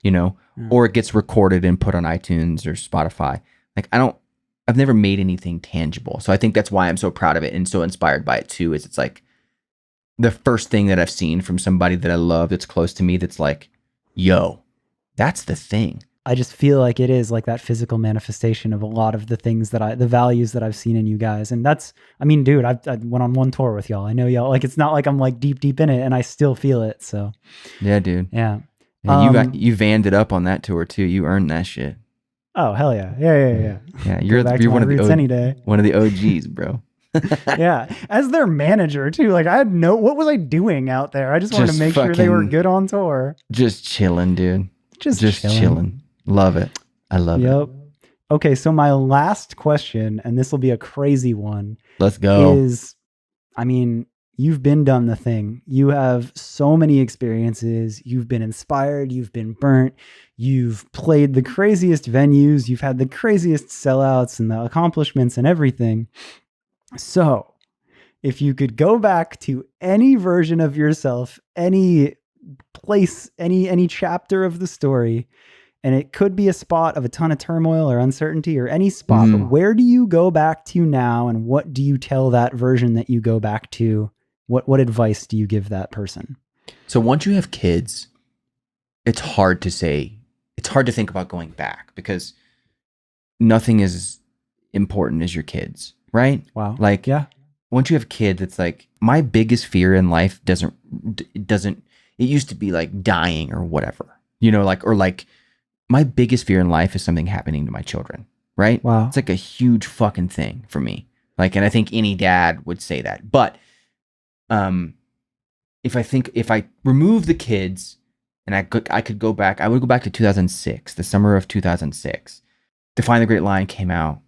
Or it gets recorded and put on iTunes or Spotify. Like I've never made anything tangible. So I think that's why I'm so proud of it and so inspired by it too, is it's like the first thing that I've seen from somebody that I love that's close to me that's like, yo, that's the thing. I just feel like it is like that physical manifestation of a lot of the things the values that I've seen in you guys. And that's, I mean, dude, I went on one tour with y'all. I know y'all, like, it's not like I'm like deep in it and I still feel it. So Yeah, dude. yeah. And you vanned it up on that tour too. You earned that shit. Oh, hell yeah. Yeah. Yeah, you're one of the any day. One of the OGs, bro. Yeah, as their manager too. Like I had what was I doing out there? I just wanted to make sure they were good on tour. Just chilling, dude. Just chilling. Love it. I love it. Yep. Okay, so my last question, and this will be a crazy one. Let's go. Is, I mean, you've done the thing. You have so many experiences. You've been inspired. You've been burnt. You've played the craziest venues. You've had the craziest sellouts and the accomplishments and everything. So if you could go back to any version of yourself, any place, any chapter of the story, and it could be a spot of a ton of turmoil or uncertainty or any spot, but where do you go back to now? And what do you tell that version that you go back to? What advice do you give that person? So once you have kids, it's hard to think about going back because nothing is as important as your kids, right? Wow. Like, yeah. once you have kids, it's like my biggest fear in life doesn't, it used to be like dying or whatever, like my biggest fear in life is something happening to my children, right? Wow. It's like a huge fucking thing for me. Like, and I think any dad would say that. But if I remove the kids and I could go back, I would go back to 2006, the summer of 2006. Define the Great Line came out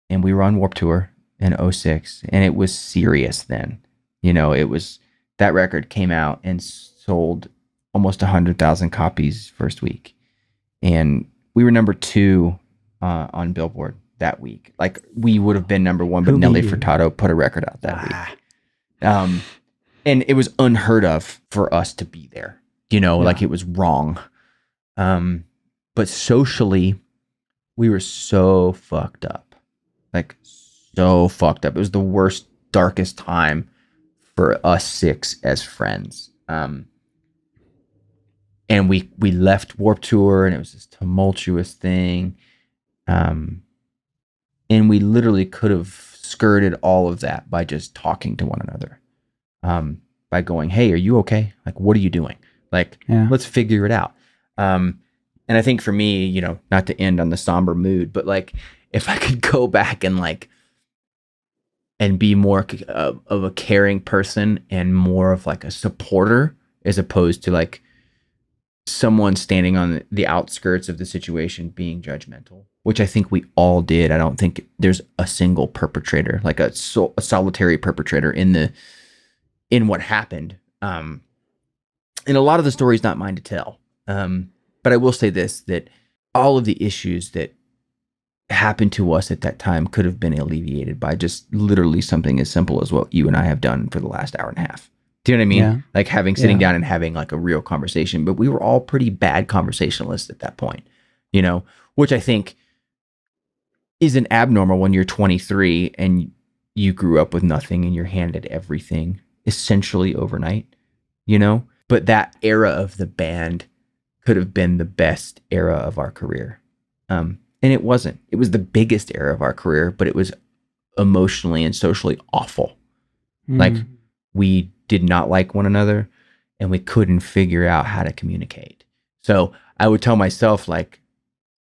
and we were on Warped Tour in '06, and it was serious then. It was, that record came out and sold almost 100,000 copies first week. And we were number 2 on Billboard that week. Like, we would have been number 1, but Who Nelly beat you? Furtado put a record out that week. And it was unheard of for us to be there, like it was wrong. But socially, we were so fucked up, like so fucked up. It was the worst, darkest time for us 6 as friends. And we left Warped Tour, and it was this tumultuous thing. And we literally could have skirted all of that by just talking to one another. By going, hey, are you okay? Like, what are you doing? Like, let's figure it out. And I think for me, not to end on the somber mood, but like, if I could go back and like, and be more of a caring person and more of like a supporter, as opposed to like someone standing on the outskirts of the situation being judgmental, which I think we all did. I don't think there's a single perpetrator, like a solitary perpetrator in what happened. And a lot of the story is not mine to tell. But I will say this, that all of the issues that happened to us at that time could have been alleviated by just literally something as simple as what you and I have done for the last hour and a half. Do you know what I mean? Yeah. Like sitting down and having like a real conversation. But we were all pretty bad conversationalists at that point, which I think isn't abnormal when you're 23 and you grew up with nothing and you're handed everything essentially overnight, but that era of the band could have been the best era of our career. And it wasn't. It was the biggest era of our career, but it was emotionally and socially awful. Like, we did not like one another and we couldn't figure out how to communicate. So I would tell myself, like,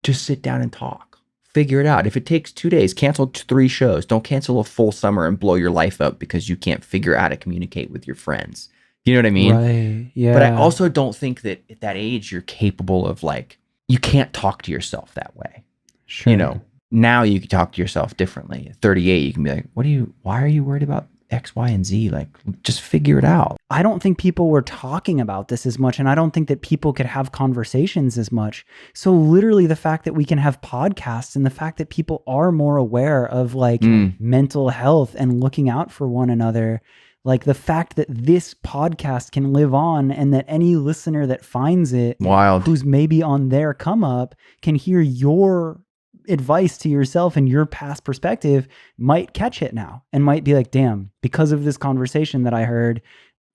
just sit down and talk, figure it out. If it takes 2 days, cancel 3 shows. Don't cancel a full summer and blow your life up because you can't figure out how to communicate with your friends. You know what I mean? Right. Yeah. But I also don't think that at that age you're capable of, like, you can't talk to yourself that way. Sure. Now you can talk to yourself differently. At 38, you can be like, why are you worried about X, Y, and Z? Like, just figure it out. I don't think people were talking about this as much, and I don't think that people could have conversations as much. So literally the fact that we can have podcasts and the fact that people are more aware of like mental health and looking out for one another, like the fact that this podcast can live on and that any listener that finds it, who's maybe on their come up, can hear your advice to yourself and your past perspective, might catch it now and might be like, damn, because of this conversation that I heard,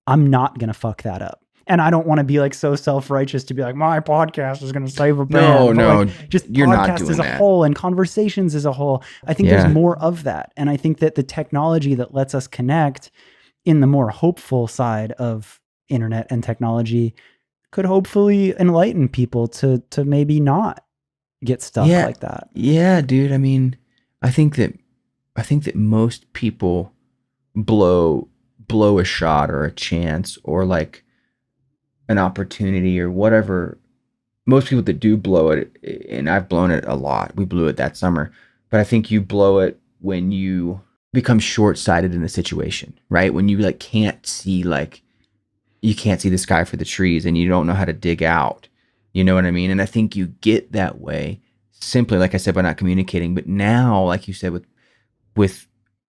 I'm not going to fuck that up. And I don't want to be like so self-righteous to be like, my podcast is going to save a band. No, like, just you're not podcast doing as a that. whole and conversations as a whole. I think there's more of that. And I think that the technology that lets us connect in the more hopeful side of internet and technology could hopefully enlighten people to maybe not get stuck like that. Yeah, dude. I mean, I think that most people blow a shot or a chance or like an opportunity or whatever. Most people that do blow it, and I've blown it a lot. We blew it that summer, but I think you blow it when you become short-sighted in the situation, right? When you like can't see the sky for the trees and you don't know how to dig out. You know what I mean? And I think you get that way simply, like I said, by not communicating. But now, like you said, with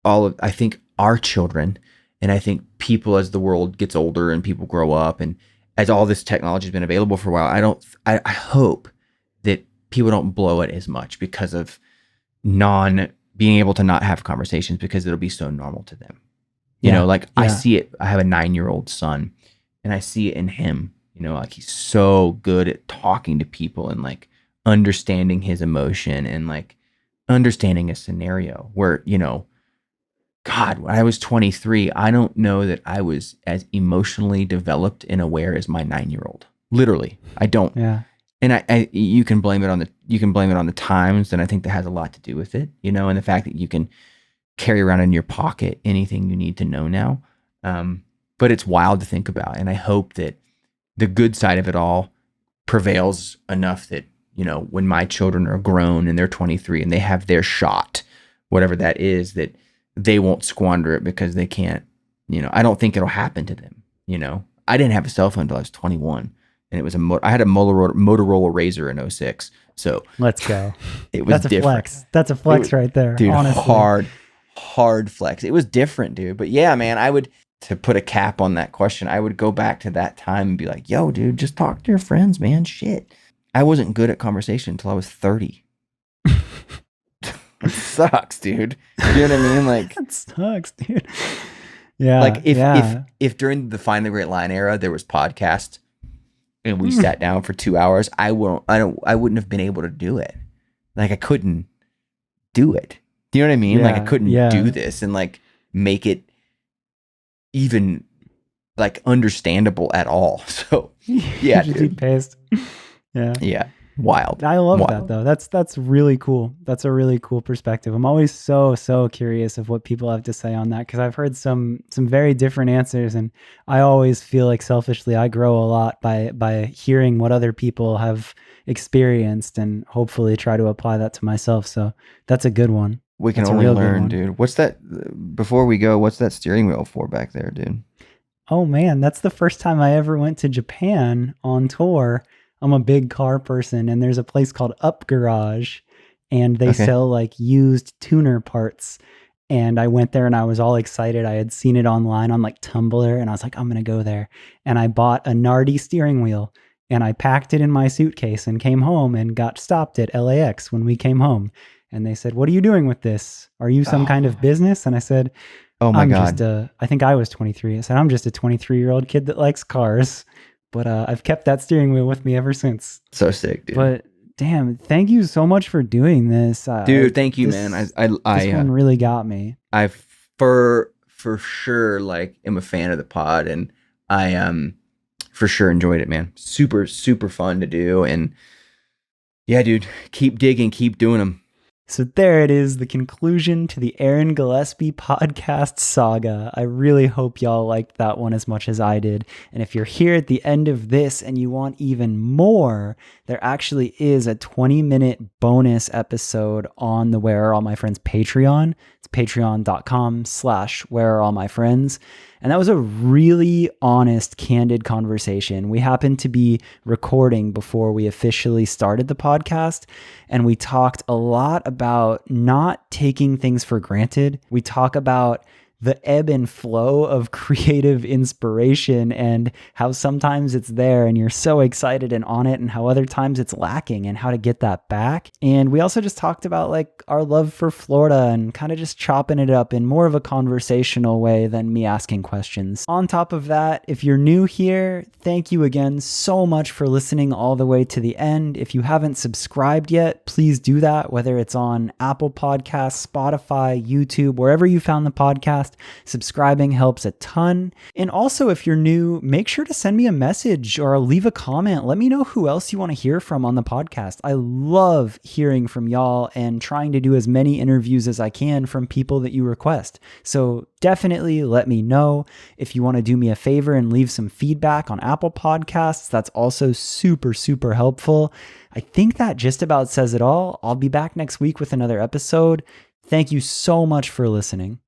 all of, I think our children, and I think people as the world gets older and people grow up, and as all this technology has been available for a while, I hope that people don't blow it as much because of being able to not have conversations because it'll be so normal to them. I see it. I have a 9-year-old son, and I see it in him. Like he's so good at talking to people and like understanding his emotion and like understanding a scenario where, God, when I was 23, I don't know that I was as emotionally developed and aware as my 9-year-old. Literally, I don't. Yeah. And you can blame it on the times, and I think that has a lot to do with it, and the fact that you can carry around in your pocket anything you need to know now. But it's wild to think about, and I hope that the good side of it all prevails enough that when my children are grown and they're 23 and they have their shot, whatever that is, that they won't squander it because they can't. I don't think it'll happen to them. I didn't have a cell phone until I was 21. And it was I had a Motorola Razr in 06. So let's go. It was different. Flex. That's a flex right there. Dude, honestly. hard flex. It was different, dude. But yeah, man, to put a cap on that question, I would go back to that time and be like, yo, dude, just talk to your friends, man. Shit. I wasn't good at conversation until I was 30. It sucks, dude. You know what I mean? Like, that sucks, dude. Yeah. Like if during the Find the Great Line era there was podcasts and we sat down for 2 hours, I wouldn't have been able to do it. Like I couldn't do it. Do you know what I mean? Like I couldn't do this and like make it even like understandable at all. So yeah, dude. Paste. Yeah. Yeah. Wild. I love that though. That's really cool. That's a really cool perspective. I'm always so curious of what people have to say on that because I've heard some very different answers, and I always feel like selfishly I grow a lot by hearing what other people have experienced and hopefully try to apply that to myself. So that's a good one. We can only learn, dude. What's that? Before we go, what's that steering wheel for back there, dude? Oh man, that's the first time I ever went to Japan on tour. I'm a big car person, and there's a place called Up Garage, and they sell like used tuner parts. And I went there and I was all excited. I had seen it online on like Tumblr, and I was like, I'm going to go there. And I bought a Nardi steering wheel, and I packed it in my suitcase and came home and got stopped at LAX when we came home. And they said, what are you doing with this? Are you some kind of business? And I said, oh my God. I think I was 23. I said, I'm just a 23-year-old kid that likes cars. But I've kept that steering wheel with me ever since. So sick, dude. But damn, thank you so much for doing this. Dude, thank you, man. This one really got me. I for sure like am a fan of the pod, and I for sure enjoyed it, man. Super fun to do, and yeah, dude, keep digging, keep doing them. So there it is, the conclusion to the Aaron Gillespie podcast saga. I really hope y'all liked that one as much as I did. And if you're here at the end of this and you want even more, there actually is a 20-minute bonus episode on the Where Are All My Friends Patreon. It's patreon.com/Where Are All My Friends. And that was a really honest, candid conversation. We happened to be recording before we officially started the podcast, and we talked a lot about not taking things for granted. We talk about the ebb and flow of creative inspiration and how sometimes it's there and you're so excited and on it, and how other times it's lacking and how to get that back. And we also just talked about like our love for Florida and kind of just chopping it up in more of a conversational way than me asking questions. On top of that, if you're new here, thank you again so much for listening all the way to the end. If you haven't subscribed yet, please do that, whether it's on Apple Podcasts, Spotify, YouTube, wherever you found the podcast. Subscribing helps a ton. And also, if you're new, make sure to send me a message or leave a comment. Let me know who else you want to hear from on the podcast. I love hearing from y'all and trying to do as many interviews as I can from people that you request. So definitely let me know. If you want to do me a favor and leave some feedback on Apple Podcasts, that's also super helpful. I think that just about says it all. I'll be back next week with another episode. Thank you so much for listening.